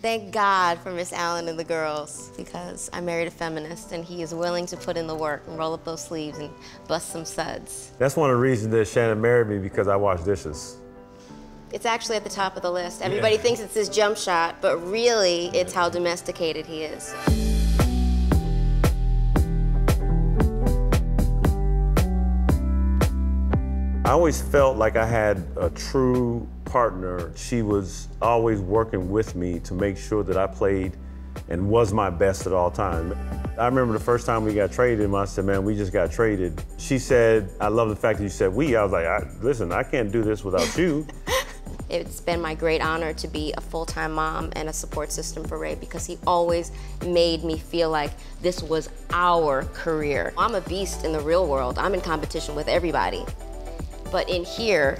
Thank God for Miss Allen and the girls, because I married a feminist and he is willing to put in the work and roll up those sleeves and bust some suds. That's one of the reasons that Shannon married me, because I wash dishes. It's actually at the top of the list. Everybody thinks it's his jump shot, but really it's how domesticated he is. I always felt like I had a true partner. She was always working with me to make sure that I played and was my best at all times. I remember the first time we got traded, and I said, man, we just got traded. She said, I love the fact that you said we. I was like, listen, I can't do this without you. It's been my great honor to be a full-time mom and a support system for Ray, because he always made me feel like this was our career. I'm a beast in the real world. I'm in competition with everybody. But in here,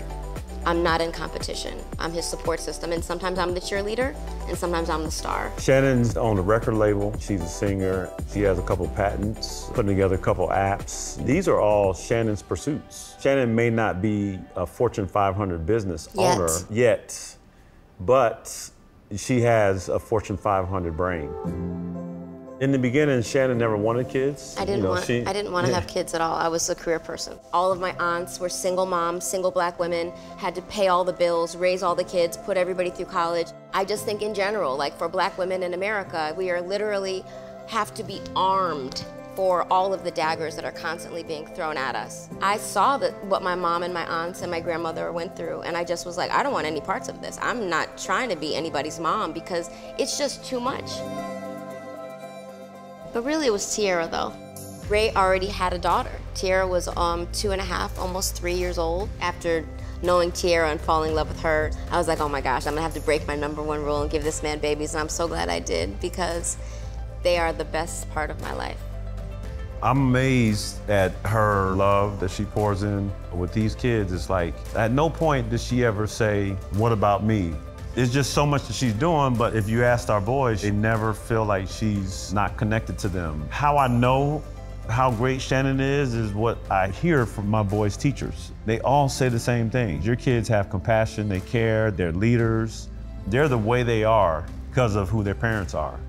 I'm not in competition. I'm his support system, and sometimes I'm the cheerleader, and sometimes I'm the star. Shannon's on a record label. She's a singer. She has a couple patents, putting together a couple apps. These are all Shannon's pursuits. Shannon may not be a Fortune 500 business owner yet, but she has a Fortune 500 brain. In the beginning, Shannon never wanted kids. I didn't want to have kids at all. I was a career person. All of my aunts were single moms, single black women, had to pay all the bills, raise all the kids, put everybody through college. I just think in general, like for black women in America, we are literally have to be armed for all of the daggers that are constantly being thrown at us. I saw what my mom and my aunts and my grandmother went through, and I just was like, I don't want any parts of this. I'm not trying to be anybody's mom because it's just too much. But really it was Tiara though. Ray already had a daughter. Tiara was 2.5, almost 3 years old. After knowing Tiara and falling in love with her, I was like, oh my gosh, I'm gonna have to break my #1 rule and give this man babies, and I'm so glad I did, because they are the best part of my life. I'm amazed at her love that she pours in with these kids. It's like, at no point does she ever say, what about me? It's just so much that she's doing, but if you asked our boys, they never feel like she's not connected to them. How I know how great Shannon is what I hear from my boys' teachers. They all say the same thing. Your kids have compassion, they care, they're leaders. They're the way they are because of who their parents are.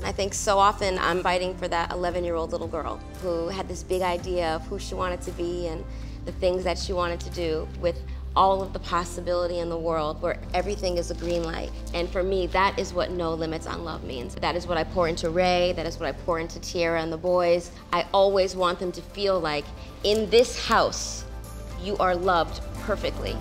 I think so often I'm fighting for that 11-year-old little girl who had this big idea of who she wanted to be and the things that she wanted to do, with all of the possibility in the world where everything is a green light. And for me, that is what no limits on love means. That is what I pour into Ray, that is what I pour into Tiara and the boys. I always want them to feel like, in this house, you are loved perfectly.